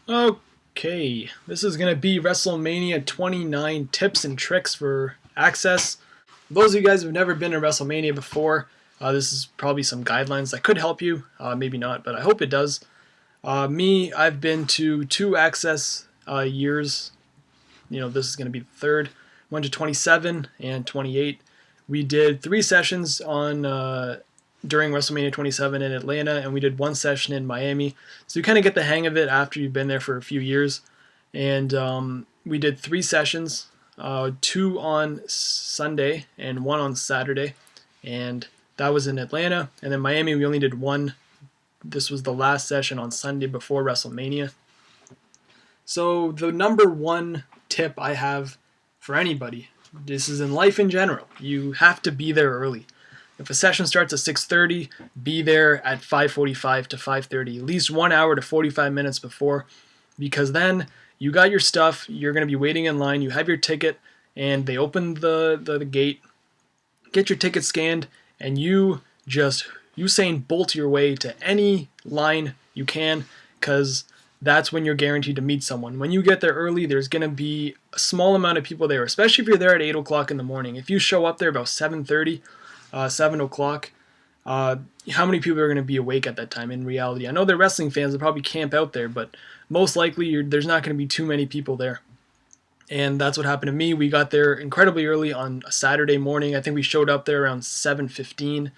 Okay, this is going to be Wrestlemania 29 tips and tricks for Axxess. Those of you guys who've never been to Wrestlemania before, this is probably some guidelines that could help you. Maybe not, but I hope it does. I've been to two Axxess years. This is going to be the third. Went to 27 and 28. We did 3 sessions on during WrestleMania 27 in Atlanta, and we did 1 session in Miami. So you kind of get the hang of it after you've been there for a few years. And we did 3 sessions, 2 on Sunday and 1 on Saturday, and that was in Atlanta. And then Miami, we only did 1. This was the last session on Sunday before WrestleMania. So the number one tip I have for anybody, this is in life in general, you have to be there early. If a session starts at 6:30, be there at 5:45 to 5:30, at least 1 hour to 45 minutes before, because then you got your stuff, you're going to be waiting in line, you have your ticket, and they open the gate, get your ticket scanned, and you Usain Bolt your way to any line you can, because that's when you're guaranteed to meet someone. When you get there early, there's going to be a small amount of people there, especially if you're there at 8 o'clock in the morning. If you show up there about 7:30, 7 o'clock, how many people are going to be awake at that time in reality? I know they're wrestling fans, they'll probably camp out there, but most likely there's not going to be too many people there. And that's what happened to me. We got there incredibly early on a Saturday morning. I think we showed up there around 7:15,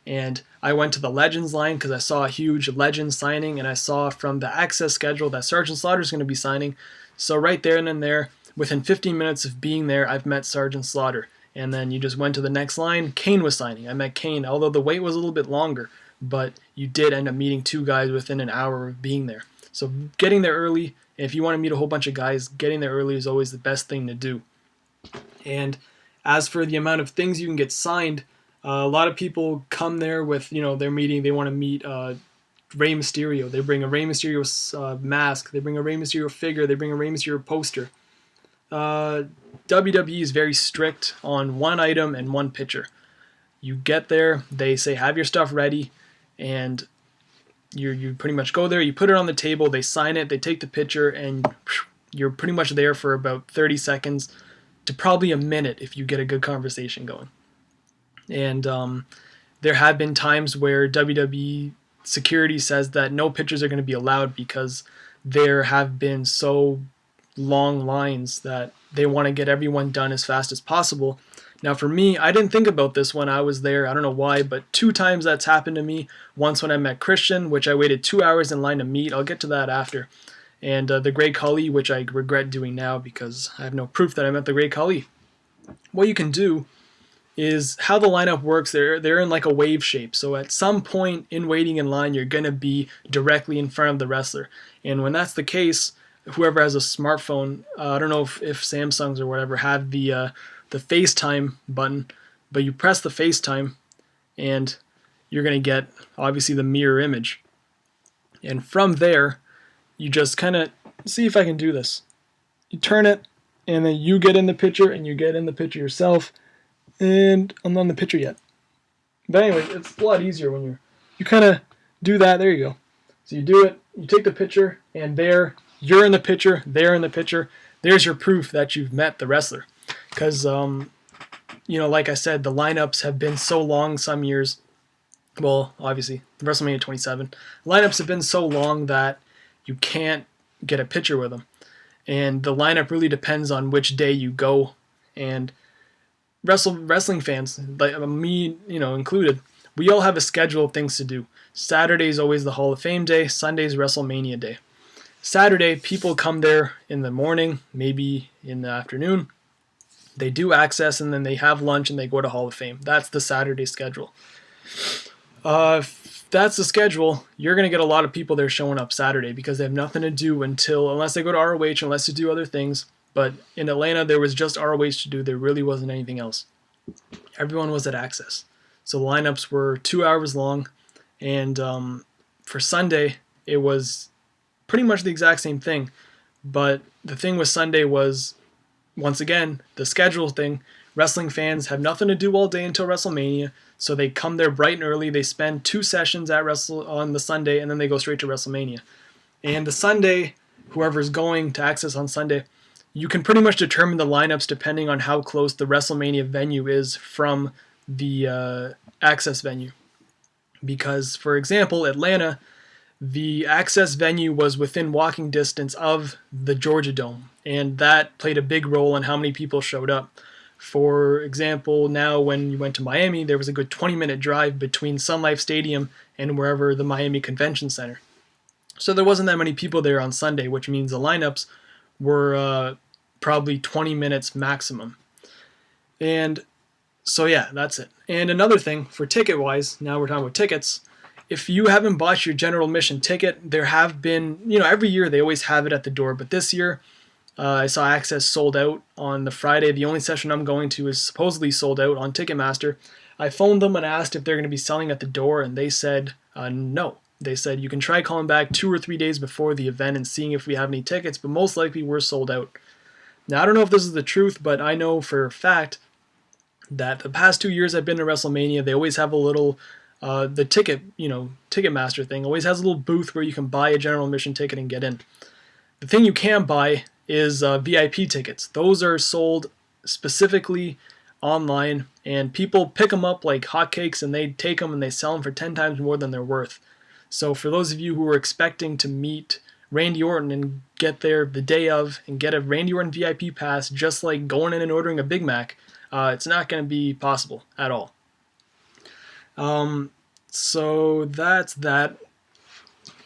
and I went to the Legends line because I saw a huge Legends signing, and I saw from the Axxess schedule that Sergeant Slaughter is going to be signing. So right there and then there, within 15 minutes of being there, I've met Sergeant Slaughter. And then you just went to the next line. Kane was signing. I met Kane, although the wait was a little bit longer, but you did end up meeting 2 guys within an hour of being there. So getting there early, if you want to meet a whole bunch of guys, getting there early is always the best thing to do. And as for the amount of things you can get signed, a lot of people come there with, their meeting, they want to meet Rey Mysterio. They bring a Rey Mysterio mask, they bring a Rey Mysterio figure, they bring a Rey Mysterio poster. WWE is very strict on 1 item and 1 picture. You get there, they say have your stuff ready, and you pretty much go there, you put it on the table, they sign it, they take the picture, and you're pretty much there for about 30 seconds to probably a minute if you get a good conversation going. And there have been times where WWE security says that no pictures are going to be allowed because there have been so long lines that they want to get everyone done as fast as possible. Now for me, I didn't think about this when I was there. I don't know why, but 2 times that's happened to me. Once when I met Christian, which I waited 2 hours in line to meet. I'll get to that after. And the Great Khali, which I regret doing now because I have no proof that I met the Great Khali. What you can do is how the lineup works. They're in like a wave shape. So at some point in waiting in line, you're going to be directly in front of the wrestler. And when that's the case, whoever has a smartphone, I don't know if Samsungs or whatever have the FaceTime button, but you press the FaceTime and you're going to get obviously the mirror image. And from there, you just kind of see if I can do this. You turn it and then you get in the picture and you get in the picture yourself. And I'm not in the picture yet. But anyway, it's a lot easier when you kind of do that. There you go. So you do it, you take the picture, and there, you're in the picture, they're in the picture. There's your proof that you've met the wrestler. Because, like I said, the lineups have been so long some years. Well, obviously, WrestleMania 27. Lineups have been so long that you can't get a picture with them. And the lineup really depends on which day you go. And wrestling fans, like me, included, we all have a schedule of things to do. Saturday is always the Hall of Fame day. Sunday is WrestleMania day. Saturday, people come there in the morning, maybe in the afternoon. They do Axxess, and then they have lunch, and they go to Hall of Fame. That's the Saturday schedule. If that's the schedule, you're going to get a lot of people there showing up Saturday because they have nothing to do unless they go to ROH, unless they do other things. But in Atlanta, there was just ROH to do. There really wasn't anything else. Everyone was at Axxess. So the lineups were 2 hours long. And for Sunday, it was pretty much the exact same thing. But the thing with Sunday was, once again, the schedule thing. Wrestling fans have nothing to do all day until WrestleMania. So they come there bright and early. They spend 2 sessions on the Sunday, and then they go straight to WrestleMania. And the Sunday whoever's going to Axxess on Sunday, you can pretty much determine the lineups depending on how close the WrestleMania venue is from the Axxess venue. Because, for example, Atlanta, the Axxess venue was within walking distance of the Georgia Dome, and that played a big role in how many people showed up. For example, now when you went to Miami, there was a good 20-minute drive between Sun Life Stadium and wherever the Miami Convention Center. So there wasn't that many people there on Sunday, which means the lineups were probably 20 minutes maximum. And so yeah, that's it. And another thing for ticket-wise, now we're talking about tickets, if you haven't bought your general admission ticket, there have been, every year they always have it at the door, but this year I saw Axxess sold out on the Friday. The only session I'm going to is supposedly sold out on Ticketmaster. I phoned them and asked if they're going to be selling at the door, and they said no. They said you can try calling back 2 or 3 days before the event and seeing if we have any tickets, but most likely we're sold out. Now, I don't know if this is the truth, but I know for a fact that the past 2 years I've been to WrestleMania, they always have a little, the Ticketmaster thing always has a little booth where you can buy a general admission ticket and get in. The thing you can buy is VIP tickets. Those are sold specifically online, and people pick them up like hotcakes, and they take them and they sell them for 10 times more than they're worth. So for those of you who are expecting to meet Randy Orton and get there the day of and get a Randy Orton VIP pass, just like going in and ordering a Big Mac, it's not going to be possible at all. So that's that.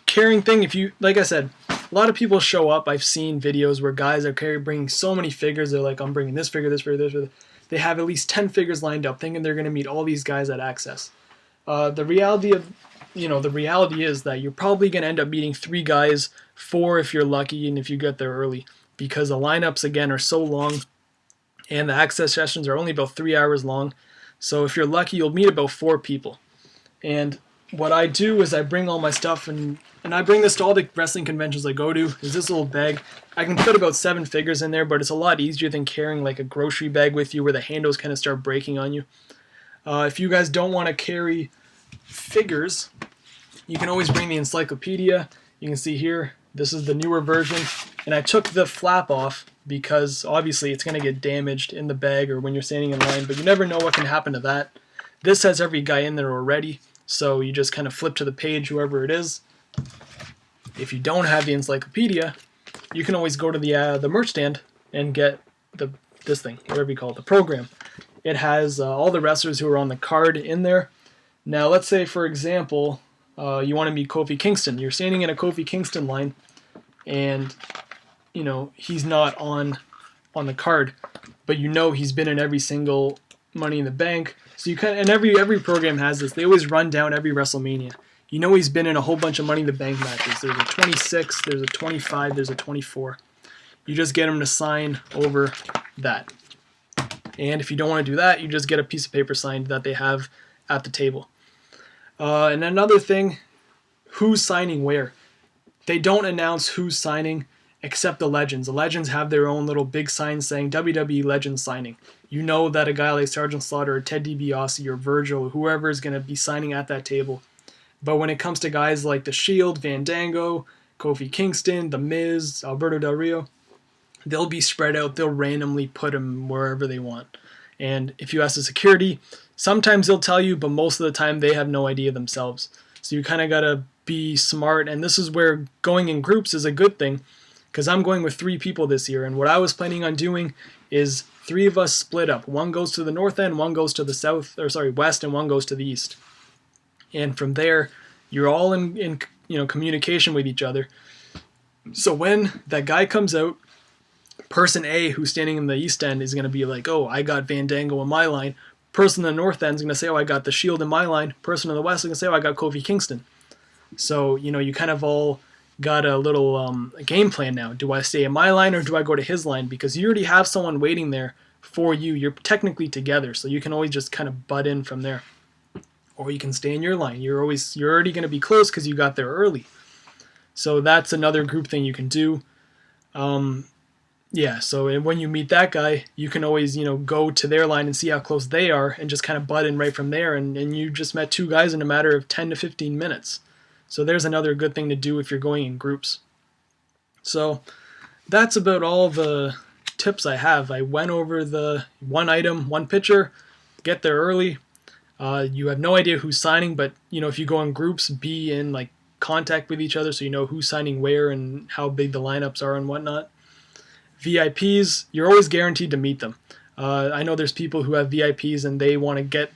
Carrying thing, if you, like I said, a lot of people show up. I've seen videos where guys are bringing so many figures. They're like, I'm bringing this figure, this figure, this figure. They have at least 10 figures lined up, thinking they're going to meet all these guys at Axxess. The reality is that you're probably going to end up meeting 3 guys, 4 if you're lucky, and if you get there early, because the lineups again are so long, and the Axxess sessions are only about 3 hours long. So if you're lucky, you'll meet about 4 people. And what I do is I bring all my stuff, and I bring this to all the wrestling conventions I go to, is this little bag. I can fit about 7 figures in there, but it's a lot easier than carrying like a grocery bag with you where the handles kind of start breaking on you. If you guys don't want to carry figures, you can always bring the encyclopedia. You can see here, this is the newer version, and I took the flap off because obviously it's going to get damaged in the bag or when you're standing in line, but you never know what can happen to that. This has every guy in there already, so you just kind of flip to the page, whoever it is. If you don't have the encyclopedia, you can always go to the merch stand and get this thing, whatever you call it, the program. It has all the wrestlers who are on the card in there. Now, let's say, for example, you want to meet Kofi Kingston. You're standing in a Kofi Kingston line, and he's not on the card, but he's been in every single Money in the Bank. So you and every program has this. They always run down every WrestleMania. He's been in a whole bunch of Money in the Bank matches. There's a 26, there's a 25, there's a 24. You just get him to sign over that. And if you don't want to do that, you just get a piece of paper signed that they have at the table. And another thing, who's signing where? They don't announce who's signing except the legends. The legends have their own little big sign saying WWE Legends signing. You know that a guy like Sergeant Slaughter or Ted DiBiase or Virgil or whoever is going to be signing at that table. But when it comes to guys like The Shield, Fandango, Kofi Kingston, The Miz, Alberto Del Rio, they'll be spread out. They'll randomly put them wherever they want. And if you ask the security, sometimes they'll tell you, but most of the time they have no idea themselves. So you kind of got to be smart. And this is where going in groups is a good thing, because I'm going with 3 people this year. And what I was planning on doing is 3 of us split up. One goes to the north end, one goes to the west, and one goes to the east. And from there, you're all in communication with each other. So when that guy comes out, person A, who's standing in the east end, is going to be like, oh, I got Fandango in my line. Person in the north end is going to say, oh, I got The Shield in my line. Person in the west is going to say, oh, I got Kofi Kingston. So, you kind of all got a little game plan now. Do I stay in my line or do I go to his line? Because you already have someone waiting there for you. You're technically together, so you can always just kind of butt in from there. Or you can stay in your line. You're already going to be close because you got there early. So that's another group thing you can do. Yeah, so when you meet that guy, you can always, go to their line and see how close they are and just kind of butt in right from there. And you just met 2 guys in a matter of 10 to 15 minutes. So there's another good thing to do if you're going in groups. So that's about all the tips I have. I went over the one item, one pitcher, get there early. You have no idea who's signing, but if you go in groups, be in like contact with each other so you know who's signing where and how big the lineups are and whatnot. VIPs, you're always guaranteed to meet them. I know there's people who have VIPs and they want to get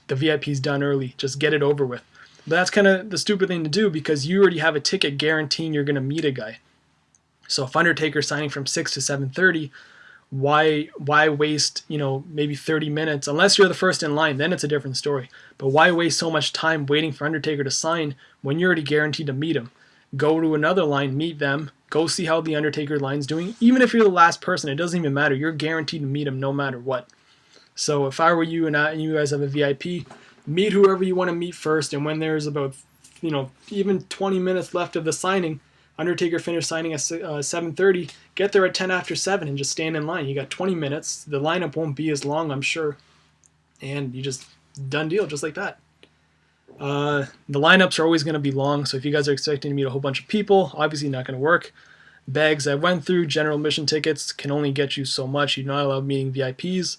the VIPs done early, just get it over with. But that's kind of the stupid thing to do because you already have a ticket guaranteeing you're going to meet a guy. So if Undertaker's signing from 6 to 7:30, why waste maybe 30 minutes unless you're the first in line, then it's a different story. But why waste so much time waiting for Undertaker to sign when you're already guaranteed to meet him? Go to another line, meet them, go see how the Undertaker line's doing. Even if you're the last person, it doesn't even matter. You're guaranteed to meet him no matter what. So if I were you and you guys have a VIP, meet whoever you want to meet first, and when there's about even 20 minutes left of the signing, Undertaker finished signing at 7:30. Get there at 10 after 7 and just stand in line. You got 20 minutes. The lineup won't be as long, I'm sure. And you just, done deal, just like that. The lineups are always going to be long, so if you guys are expecting to meet a whole bunch of people, obviously not going to work. Bags I went through, general admission tickets can only get you so much. You're not allowed meeting VIPs.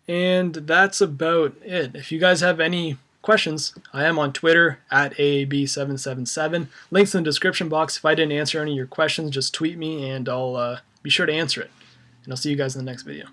And that's about it. If you guys have any questions, I am on Twitter at AAB777. Links in the description box. If I didn't answer any of your questions, just tweet me and I'll be sure to answer it. And I'll see you guys in the next video.